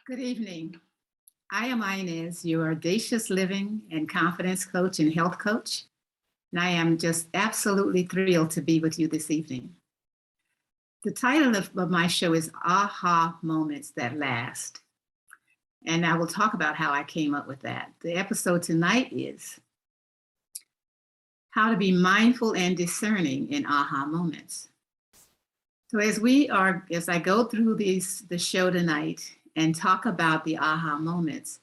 Good evening. I am Inez, your audacious living and confidence coach and health coach. And I am just absolutely thrilled to be with you this evening. The title of my show is Aha Moments That Last. And I will talk about how I came up with that. The episode tonight is how to be mindful and discerning in aha moments. So as I go through the show tonight and talk about the aha moments,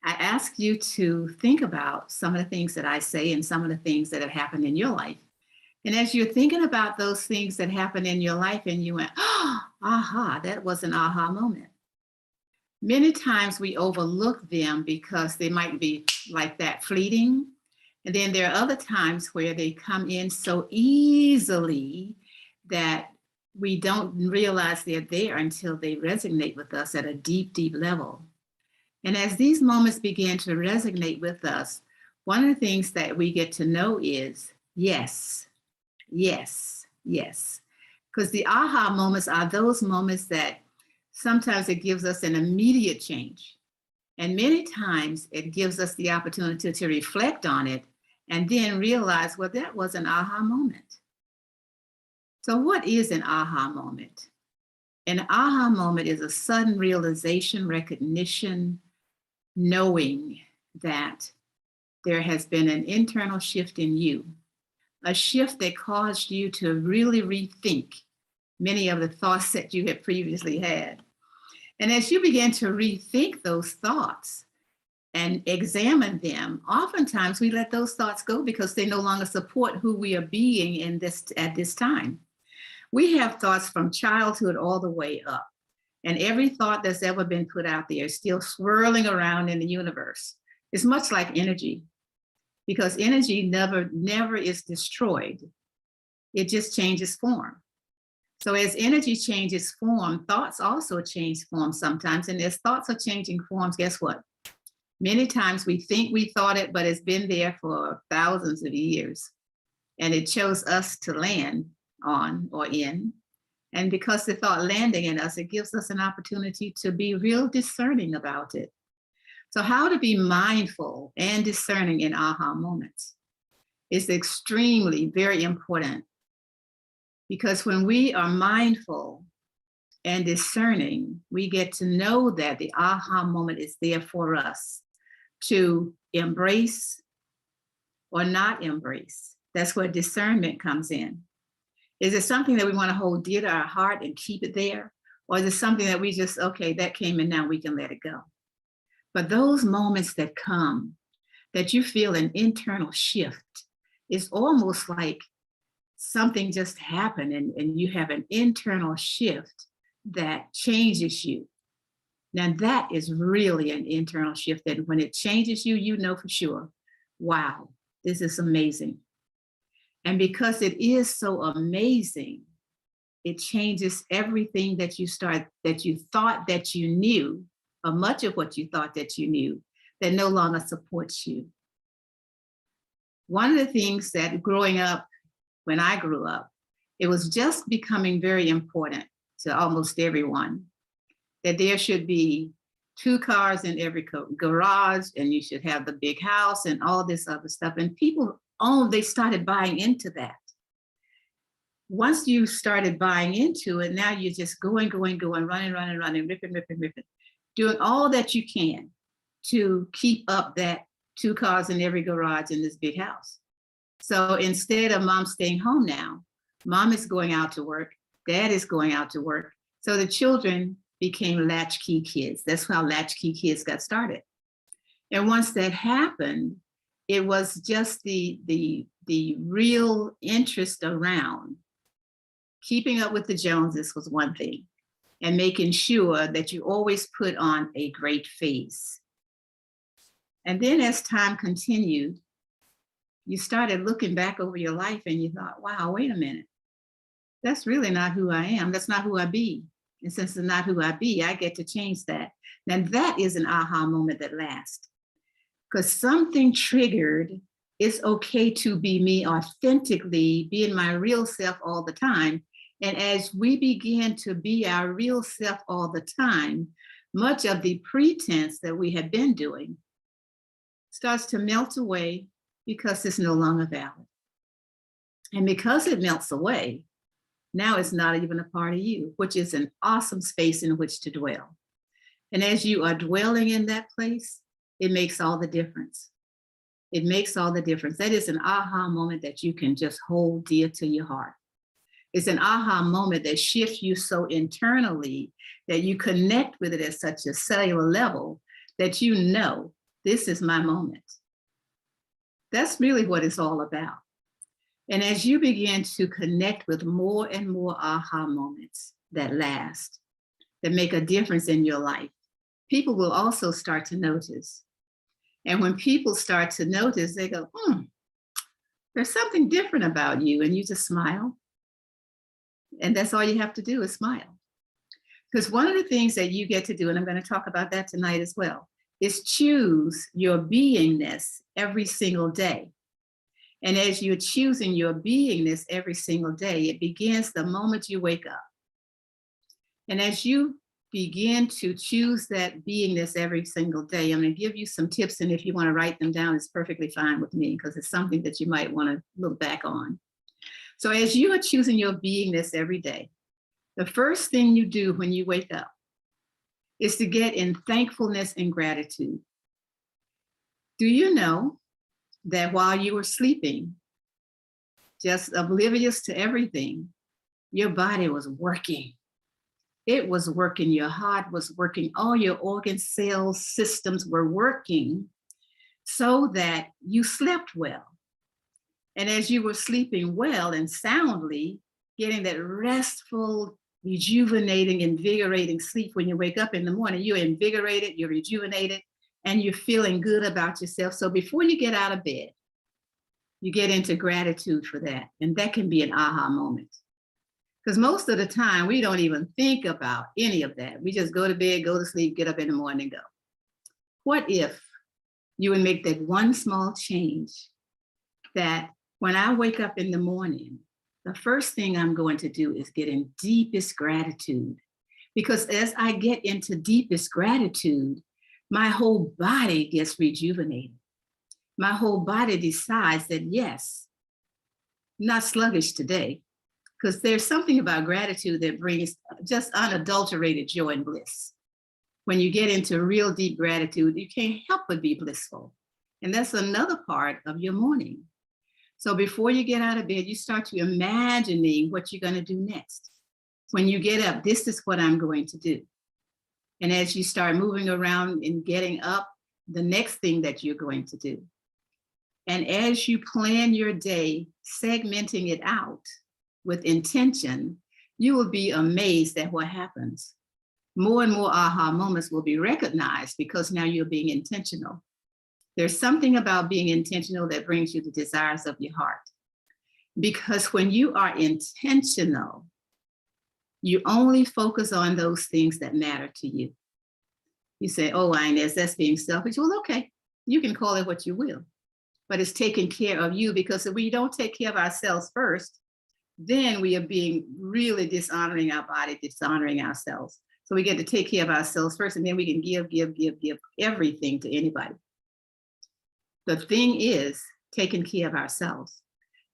I ask you to think about some of the things that I say and some of the things that have happened in your life. And as you're thinking about those things that happened in your life and you went, oh, aha, that was an aha moment. Many times we overlook them because they might be like that, fleeting. And then there are other times where they come in so easily that we don't realize they're there until they resonate with us at a deep, deep level. And as these moments begin to resonate with us, one of the things that we get to know is yes, yes, yes. Because the aha moments are those moments that sometimes it gives us an immediate change. And many times it gives us the opportunity to reflect on it and then realize, well, that was an aha moment. So what is an aha moment? An aha moment is a sudden realization, recognition, knowing that there has been an internal shift in you, a shift that caused you to really rethink many of the thoughts that you had previously had. And as you begin to rethink those thoughts and examine them, oftentimes we let those thoughts go because they no longer support who we are being at this time. We have thoughts from childhood all the way up. And every thought that's ever been put out there is still swirling around in the universe. It's much like energy, because energy never is destroyed. It just changes form. So as energy changes form, thoughts also change form sometimes. And as thoughts are changing forms, guess what? Many times we think we thought it, but it's been there for thousands of years. And it chose us to land on or in. And because the thought landing in us, it gives us an opportunity to be real discerning about it. So how to be mindful and discerning in aha moments is extremely, very important. Because when we are mindful and discerning, we get to know that the aha moment is there for us to embrace or not embrace. That's where discernment comes in. Is it something that we want to hold dear to our heart and keep it there? Or is it something that we just, okay, that came and now we can let it go? But those moments that come, that you feel an internal shift, it's almost like something just happened and you have an internal shift that changes you. Now that is really an internal shift that when it changes you, you know for sure, wow, this is amazing. And because it is so amazing, it changes everything that you thought that you knew, or much of what you thought that you knew, that no longer supports you. One of the things that growing up, when I grew up, it was just becoming very important to almost everyone that there should be 2 cars in every garage, and you should have the big house and all this other stuff. And people, they started buying into that. Once you started buying into it, now you're just going, running, ripping, doing all that you can to keep up that 2 cars in every garage in this big house. So instead of mom staying home now, mom is going out to work, dad is going out to work. So the children became latchkey kids. That's how latchkey kids got started. And once that happened, it was just the real interest around keeping up with the Joneses was one thing, and making sure that you always put on a great face. And then as time continued, you started looking back over your life and you thought, wow, wait a minute. That's really not who I am. That's not who I be. And since it's not who I be, I get to change that. Now that is an aha moment that lasts. Because something triggered, it's okay to be me authentically, being my real self all the time. And as we begin to be our real self all the time, much of the pretense that we had been doing starts to melt away because it's no longer valid. And because it melts away, now it's not even a part of you, which is an awesome space in which to dwell. And as you are dwelling in that place, it makes all the difference. It makes all the difference. That is an aha moment that you can just hold dear to your heart. It's an aha moment that shifts you so internally that you connect with it at such a cellular level that you know, this is my moment. That's really what it's all about. And as you begin to connect with more and more aha moments that last, that make a difference in your life, people will also start to notice. And when people start to notice, they go, there's something different about you. And you just smile. And that's all you have to do is smile. Because one of the things that you get to do, and I'm going to talk about that tonight as well, is choose your beingness every single day. And as you're choosing your beingness every single day, it begins the moment you wake up. And as you begin to choose that beingness every single day, I'm going to give you some tips. And if you want to write them down, it's perfectly fine with me because it's something that you might want to look back on. So as you are choosing your beingness every day, the first thing you do when you wake up is to get in thankfulness and gratitude. Do you know that while you were sleeping, just oblivious to everything, your body was working? It was working, your heart was working, all your organ cells, systems were working so that you slept well. And as you were sleeping well and soundly, getting that restful, rejuvenating, invigorating sleep, when you wake up in the morning, you're invigorated, you're rejuvenated, and you're feeling good about yourself. So before you get out of bed, you get into gratitude for that. And that can be an aha moment. Because most of the time, we don't even think about any of that. We just go to bed, go to sleep, get up in the morning and go. What if you would make that one small change that when I wake up in the morning, the first thing I'm going to do is get in deepest gratitude. Because as I get into deepest gratitude, my whole body gets rejuvenated. My whole body decides that, yes, I'm not sluggish today, because there's something about gratitude that brings just unadulterated joy and bliss. When you get into real deep gratitude, you can't help but be blissful. And that's another part of your morning. So before you get out of bed, you start to imagining what you're going to do next. When you get up, this is what I'm going to do. And as you start moving around and getting up, the next thing that you're going to do. And as you plan your day, segmenting it out with intention, you will be amazed at what happens. More and more aha moments will be recognized because now you're being intentional. There's something about being intentional that brings you the desires of your heart. Because when you are intentional, you only focus on those things that matter to you. You say, oh, Inez, that's being selfish. Well, okay, you can call it what you will, but it's taking care of you, because if we don't take care of ourselves first, then we are being really dishonoring our body, dishonoring ourselves. So we get to take care of ourselves first, and then we can give everything to anybody. The thing is taking care of ourselves.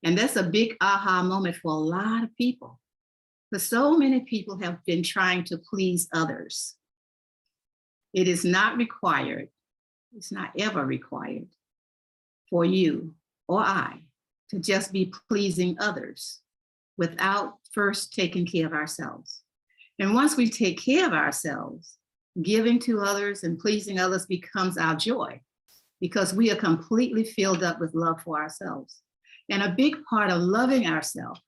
And that's a big aha moment for a lot of people. Because so many people have been trying to please others. It is not required, it's not ever required for you or I to just be pleasing others without first taking care of ourselves. And once we take care of ourselves, giving to others and pleasing others becomes our joy, because we are completely filled up with love for ourselves. And a big part of loving ourselves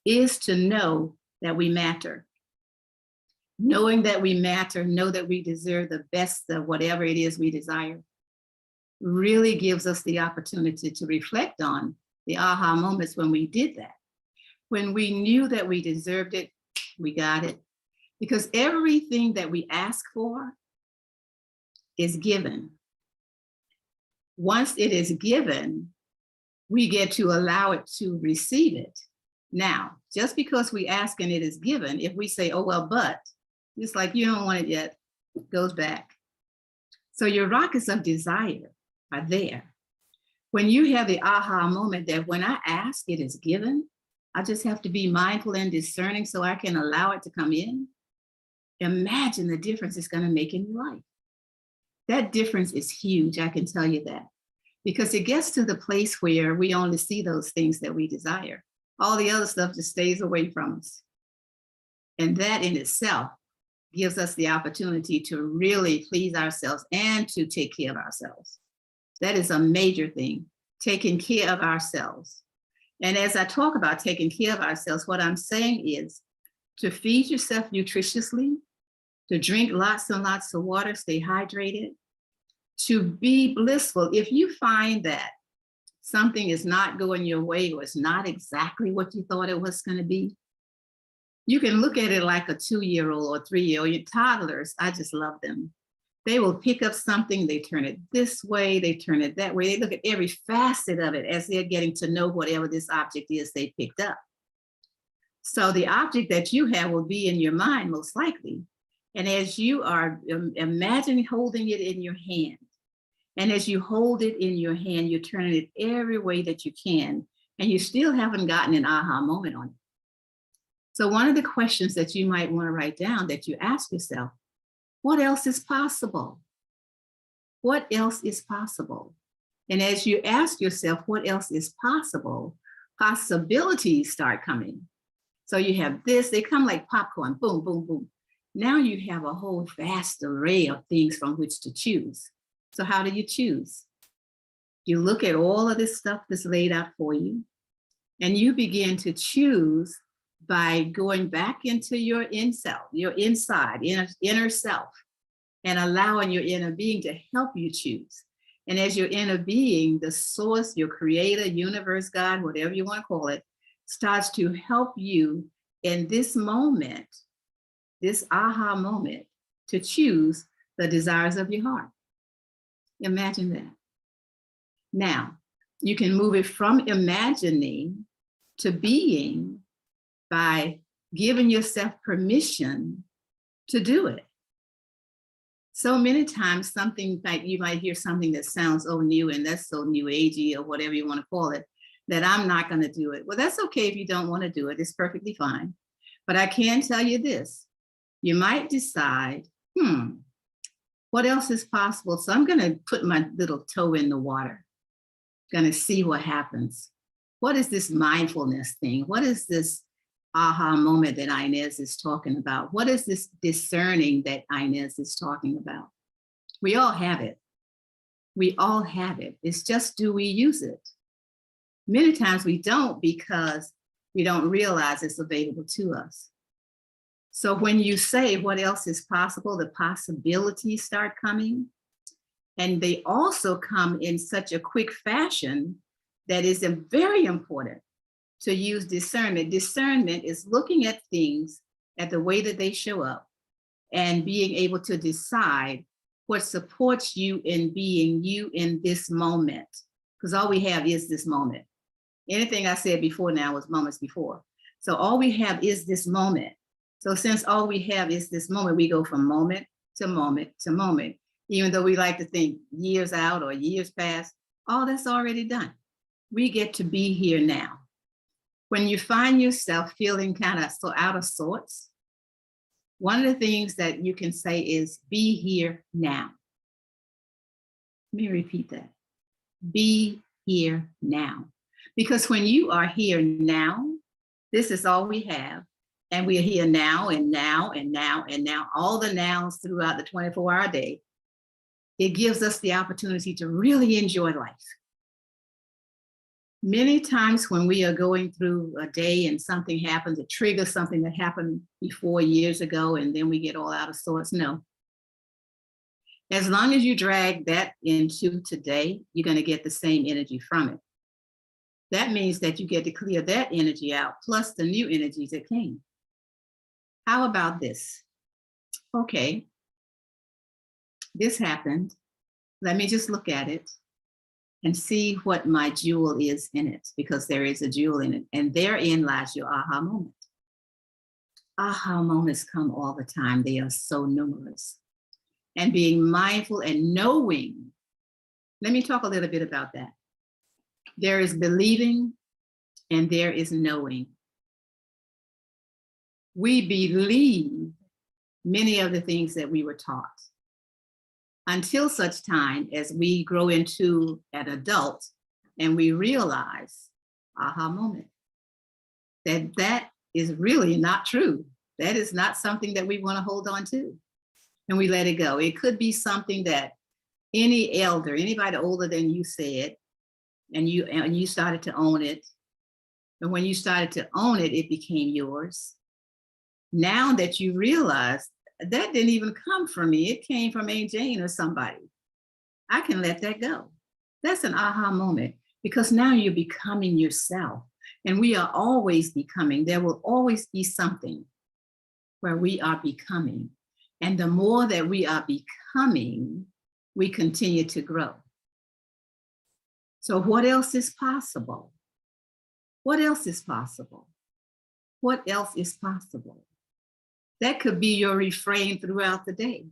is to know that we matter. Knowing that we matter, know that we deserve the best of whatever it is we desire, really gives us the opportunity to reflect on the aha moments when we did that. When we knew that we deserved it, we got it. Because everything that we ask for is given. Once it is given, we get to allow it to receive it. Now, just because we ask and it is given, if we say, oh, well, but, it's like, you don't want it yet. goes back. So your rockets of desire are there. When you have the aha moment that when I ask, it is given, I just have to be mindful and discerning so I can allow it to come in. Imagine the difference it's going to make in your life. That difference is huge, I can tell you that. Because it gets to the place where we only see those things that we desire. All the other stuff just stays away from us. And that in itself gives us the opportunity to really please ourselves and to take care of ourselves. That is a major thing, taking care of ourselves. And as I talk about taking care of ourselves, what I'm saying is to feed yourself nutritiously, to drink lots and lots of water, stay hydrated, to be blissful. If you find that something is not going your way or it's not exactly what you thought it was going to be, you can look at it like a 2-year-old or 3-year-old. Your toddlers, I just love them. They will pick up something, they turn it this way, they turn it that way. They look at every facet of it as they're getting to know whatever this object is they picked up. So the object that you have will be in your mind most likely. And as you are imagining holding it in your hand, and as you hold it in your hand, you're turning it every way that you can, and you still haven't gotten an aha moment on it. So one of the questions that you might want to write down that you ask yourself, what else is possible? What else is possible? And as you ask yourself, what else is possible, possibilities start coming. So you have this, they come like popcorn, boom, boom, boom. Now you have a whole vast array of things from which to choose. So how do you choose? You look at all of this stuff that's laid out for you, and you begin to choose by going back into your inner self, and allowing your inner being to help you choose. And as your inner being, the source, your creator, universe, God, whatever you want to call it, starts to help you in this moment, this aha moment, to choose the desires of your heart. Imagine that. Now, you can move it from imagining to being by giving yourself permission to do it. So many times something like you might hear something that sounds so new and that's so new agey or whatever you want to call it, that I'm not going to do it. Well, that's okay if you don't want to do it. It's perfectly fine. But I can tell you this, you might decide, what else is possible? So I'm going to put my little toe in the water, going to see what happens. What is this mindfulness thing? What is this aha moment that Inez is talking about? What is this discerning that Inez is talking about? We all have it. We all have it. It's just, do we use it? Many times we don't because we don't realize it's available to us. So when you say what else is possible, the possibilities start coming. And they also come in such a quick fashion that is very important to use discernment. Discernment is looking at things at the way that they show up and being able to decide what supports you in being you in this moment. Because all we have is this moment. Anything I said before now was moments before. So all we have is this moment. So since all we have is this moment, we go from moment to moment to moment. Even though we like to think years out or years past, all that's already done. We get to be here now. When you find yourself feeling kind of so out of sorts, one of the things that you can say is be here now. Let me repeat that. Be here now. Because when you are here now, this is all we have. And we are here now and now and now and now, all the nows throughout the 24-hour day. It gives us the opportunity to really enjoy life. Many times when we are going through a day and something happens, it triggers something that happened before years ago, and then we get all out of sorts. No. As long as you drag that into today, you're going to get the same energy from it. That means that you get to clear that energy out, plus the new energies that came. How about this? Okay, this happened. Let me just look at it and see what my jewel is in it, because there is a jewel in it, and therein lies your aha moment. Aha moments come all the time. They are so numerous. and being mindful and knowing. Let me talk a little bit about that. There is believing and there is knowing. We believe many of the things that we were taught until such time as we grow into an adult and we realize, aha moment, that is really not true. That is not something that we want to hold on to. And we let it go. It could be something that any elder, anybody older than you said, and you started to own it. And when you started to own it, it became yours. Now that you realize that didn't even come from me, it came from Aunt Jane or somebody, I can let that go. That's an aha moment, because now you're becoming yourself. And we are always becoming. There will always be something where we are becoming. And the more that we are becoming, we continue to grow. So what else is possible? What else is possible? What else is possible? That could be your refrain throughout the day.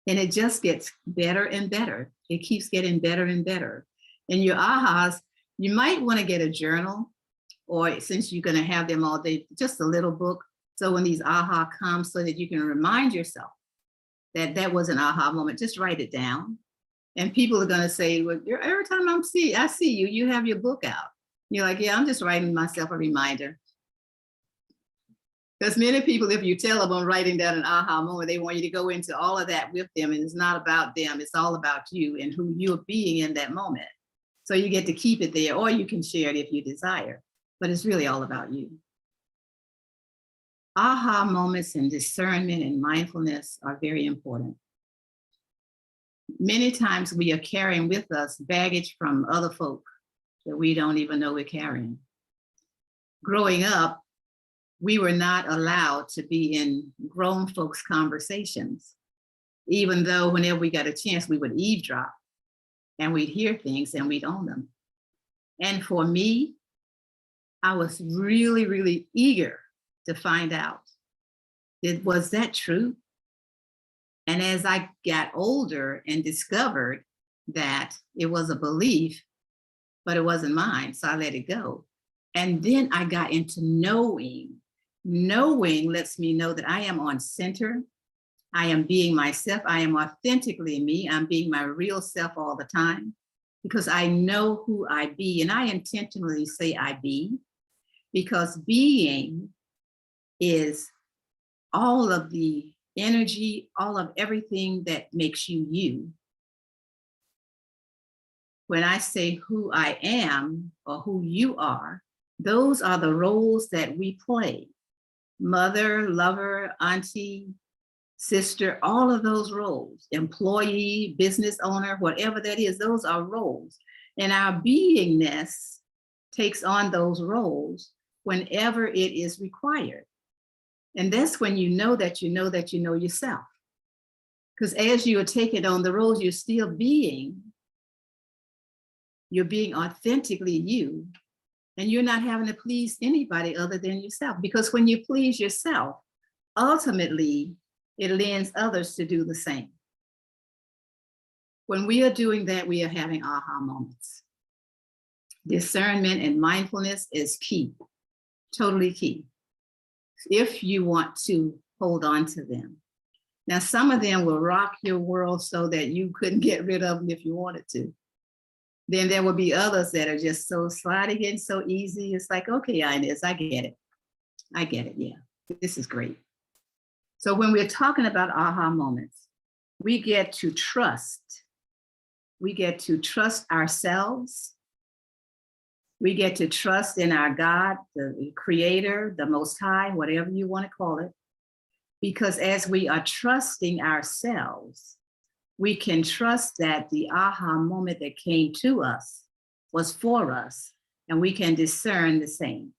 And it just gets better and better. It keeps getting better and better. And your ahas, you might want to get a journal, or since you're going to have them all day, just a little book. So when these aha come, so that you can remind yourself that that was an aha moment, just write it down. And people are going to say, well, every time I see you, you have your book out. You're like, yeah, I'm just writing myself a reminder. Because many people, if you tell them I'm writing down an aha moment, they want you to go into all of that with them. And it's not about them. It's all about you and who you're being in that moment. So you get to keep it there, or you can share it if you desire. But it's really all about you. Aha moments and discernment and mindfulness are very important. Many times we are carrying with us baggage from other folk that we don't even know we're carrying. Growing up, we were not allowed to be in grown folks' conversations, even though whenever we got a chance, we would eavesdrop and we'd hear things and we'd own them. And for me, I was really, really eager to find out, was that true? And as I got older and discovered that it was a belief, but it wasn't mine, so I let it go. And then I got into knowing. Knowing lets me know that I am on center. I am being myself. I am authentically me. I'm being my real self all the time, because I know who I be. And I intentionally say I be, because being is all of the energy, all of everything that makes you you. When I say who I am or who you are, those are the roles that we play. Mother, lover, auntie, sister, all of those roles, employee, business owner, whatever that is, those are roles. And our beingness takes on those roles whenever it is required. And that's when you know that you know that you know yourself. Because as you are taking on the roles, you're still being, you're being authentically you, and you're not having to please anybody other than yourself. Because when you please yourself, ultimately, it lends others to do the same. When we are doing that, we are having aha moments. Discernment and mindfulness is key, totally key, if you want to hold on to them. Now, some of them will rock your world so that you couldn't get rid of them if you wanted to. Then there will be others that are just so sliding in so easy. It's like, okay, Inez, I get it. I get it, yeah, this is great. So when we're talking about aha moments, we get to trust. We get to trust ourselves. We get to trust in our God, the creator, the most high, whatever you want to call it. Because as we are trusting ourselves, we can trust that the aha moment that came to us was for us, and we can discern the same.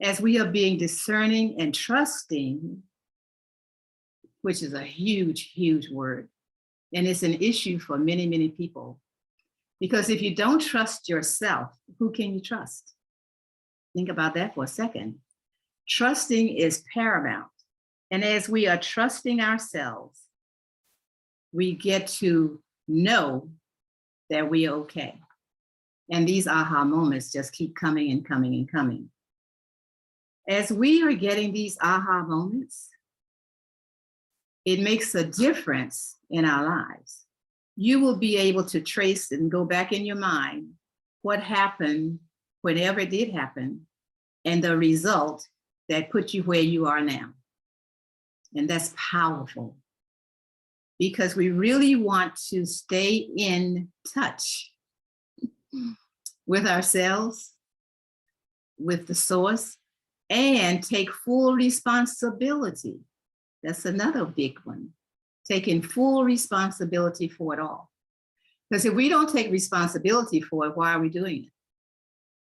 As we are being discerning and trusting, which is a huge, huge word, and it's an issue for many, many people. Because if you don't trust yourself, who can you trust? Think about that for a second. Trusting is paramount. And as we are trusting ourselves, we get to know that we're okay. And these aha moments just keep coming and coming and coming. As we are getting these aha moments, it makes a difference in our lives. You will be able to trace and go back in your mind what happened, whenever it did happen, and the result that put you where you are now. And that's powerful, because we really want to stay in touch with ourselves, with the source, and take full responsibility. That's another big one, taking full responsibility for it all. Because if we don't take responsibility for it, why are we doing it?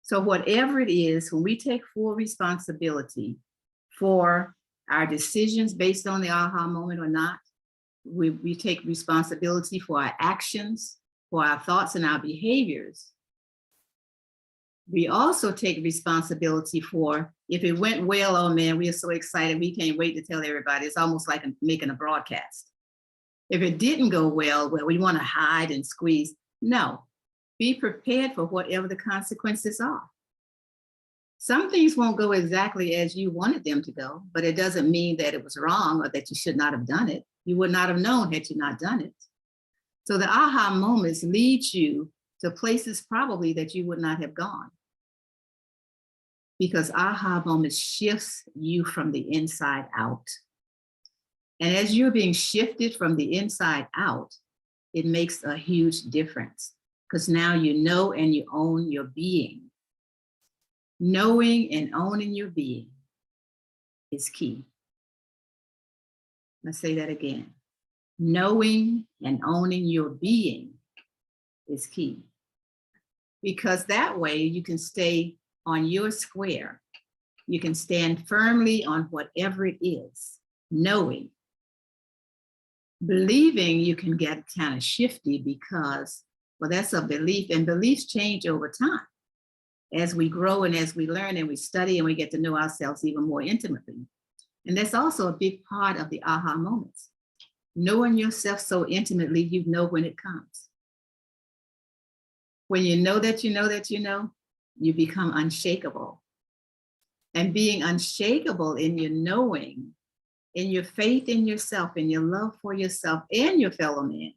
So whatever it is, when we take full responsibility for our decisions based on the aha moment or not, we take responsibility for our actions, for our thoughts and our behaviors. We also take responsibility for, if it went well, oh man, we are so excited, we can't wait to tell everybody. It's almost like making a broadcast. If it didn't go well, we want to hide and squeeze. No, be prepared for whatever the consequences are. Some things won't go exactly as you wanted them to go, but it doesn't mean that it was wrong or that you should not have done it. You would not have known had you not done it. So the aha moments lead you to places probably that you would not have gone. Because aha moments shifts you from the inside out. And as you're being shifted from the inside out, it makes a huge difference, because now you know and you own your being. Knowing and owning your being is key. Let's say that again. Knowing and owning your being is key. Because that way you can stay on your square. You can stand firmly on whatever it is, knowing. Believing, you can get kind of shifty because, well, that's a belief, and beliefs change over time. As we grow and as we learn and we study and we get to know ourselves even more intimately. And that's also a big part of the aha moments. Knowing yourself so intimately, you know when it comes. When you know that you know that you know, you become unshakable. And being unshakable in your knowing, in your faith in yourself, in your love for yourself and your fellow man,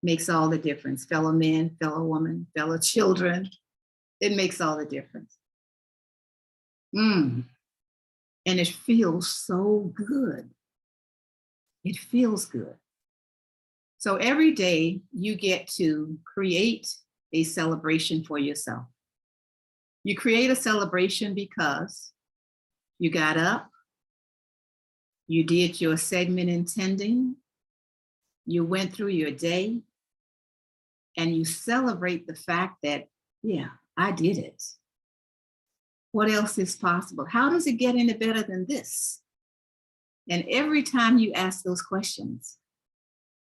makes all the difference. Fellow men, fellow women, fellow children, it makes all the difference. And it feels so good. It feels good. So every day you get to create a celebration for yourself. You create a celebration because you got up, you did your segment intending, you went through your day, and you celebrate the fact that, yeah, I did it. What else is possible? How does it get any better than this? And every time you ask those questions,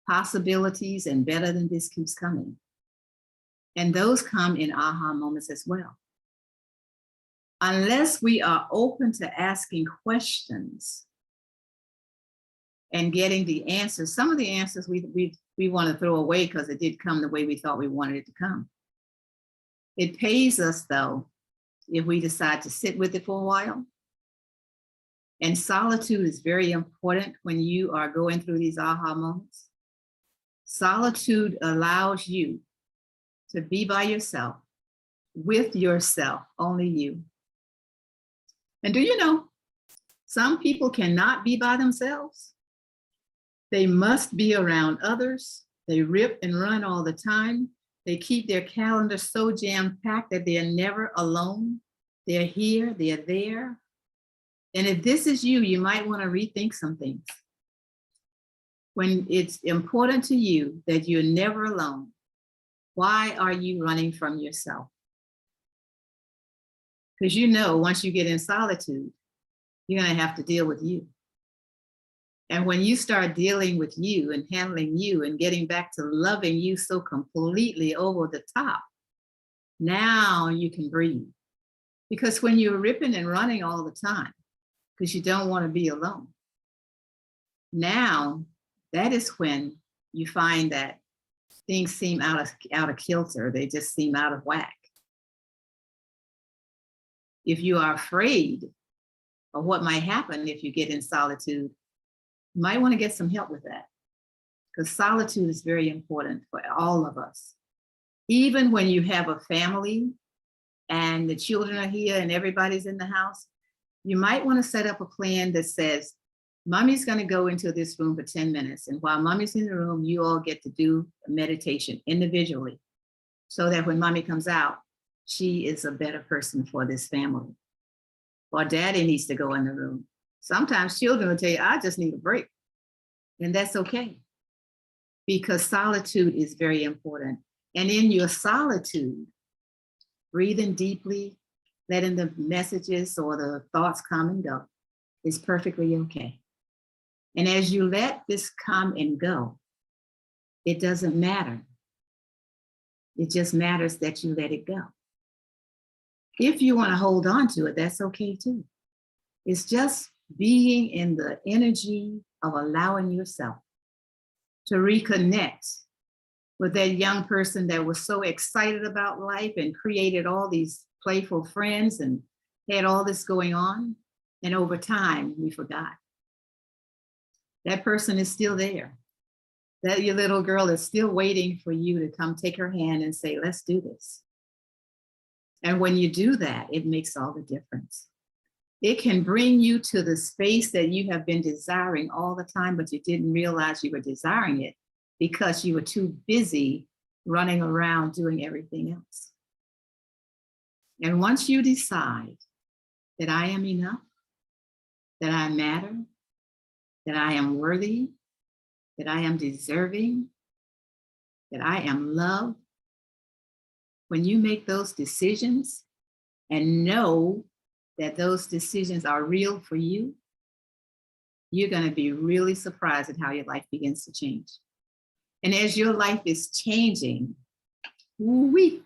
possibilities and better than this keeps coming. And those come in aha moments as well. Unless we are open to asking questions and getting the answers, some of the answers we want to throw away because it did come the way we thought we wanted it to come. It pays us, though, if we decide to sit with it for a while. And solitude is very important when you are going through these aha moments. Solitude allows you to be by yourself, with yourself, only you. And do you know, some people cannot be by themselves. They must be around others. They rip and run all the time. They keep their calendar so jam-packed that they're never alone. They're here, they're there. And if this is you, you might want to rethink some things. When it's important to you that you're never alone, why are you running from yourself? Because you know, once you get in solitude, you're going to have to deal with you. And when you start dealing with you and handling you and getting back to loving you so completely over the top, now you can breathe. Because when you're ripping and running all the time, because you don't want to be alone, now that is when you find that things seem out of kilter. They just seem out of whack. If you are afraid of what might happen if you get in solitude, you might want to get some help with that, because solitude is very important for all of us. Even when you have a family and the children are here and everybody's in the house, you might want to set up a plan that says, Mommy's going to go into this room for 10 minutes. And while Mommy's in the room, you all get to do a meditation individually, so that when Mommy comes out, she is a better person for this family. Or Daddy needs to go in the room. Sometimes children will tell you, I just need a break. And that's okay, because solitude is very important. And in your solitude, breathing deeply, letting the messages or the thoughts come and go is perfectly okay. And as you let this come and go, it doesn't matter. It just matters that you let it go. If you want to hold on to it, that's okay too. It's just being in the energy of allowing yourself to reconnect with that young person that was so excited about life and created all these playful friends and had all this going on. And over time, we forgot. That person is still there. That your little girl is still waiting for you to come take her hand and say, let's do this. And when you do that, it makes all the difference. It can bring you to the space that you have been desiring all the time, but you didn't realize you were desiring it because you were too busy running around doing everything else. And once you decide that I am enough, that I matter, that I am worthy, that I am deserving, that I am loved, when you make those decisions and know that those decisions are real for you, you're going to be really surprised at how your life begins to change. And as your life is changing, woo-wee,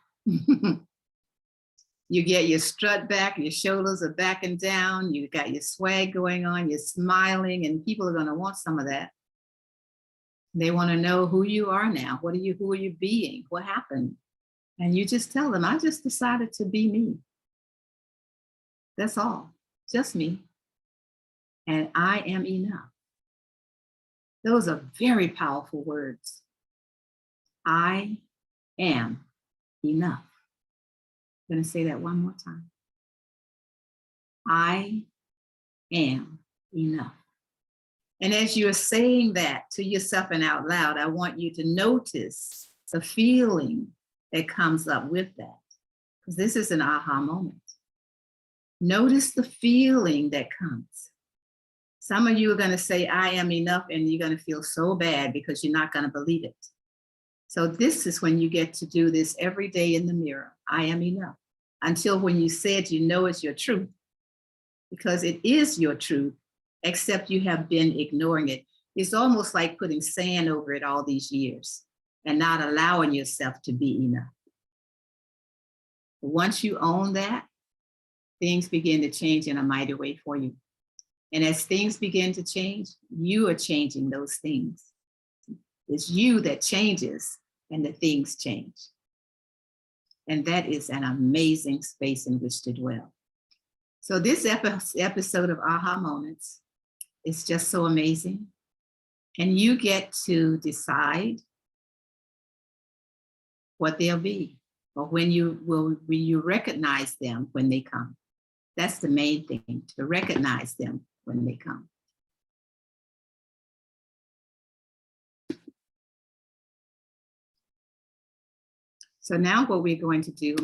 you get your strut back, your shoulders are backing down, you got your swag going on, you're smiling, and people are going to want some of that. They want to know who you are now. Who are you being? What happened? And you just tell them, I just decided to be me. That's all, just me. And I am enough. Those are very powerful words. I am enough. I'm going to say that one more time. I am enough. And as you're saying that to yourself and out loud, I want you to notice the feeling that comes up with that, because this is an aha moment. Notice the feeling that comes. Some of you are going to say, I am enough, and you're going to feel so bad because you're not going to believe it. So this is when you get to do this every day in the mirror. I am enough. Until when you say it, you know it's your truth, because it is your truth, except you have been ignoring it. It's almost like putting sand over it all these years and not allowing yourself to be enough. But once you own that, things begin to change in a mighty way for you. And as things begin to change, you are changing those things. It's you that changes and the things change. And that is an amazing space in which to dwell. So this episode of Aha Moments is just so amazing. And you get to decide what they'll be, or when you recognize them when they come. That's the main thing, to recognize them when they come. So now what we're going to do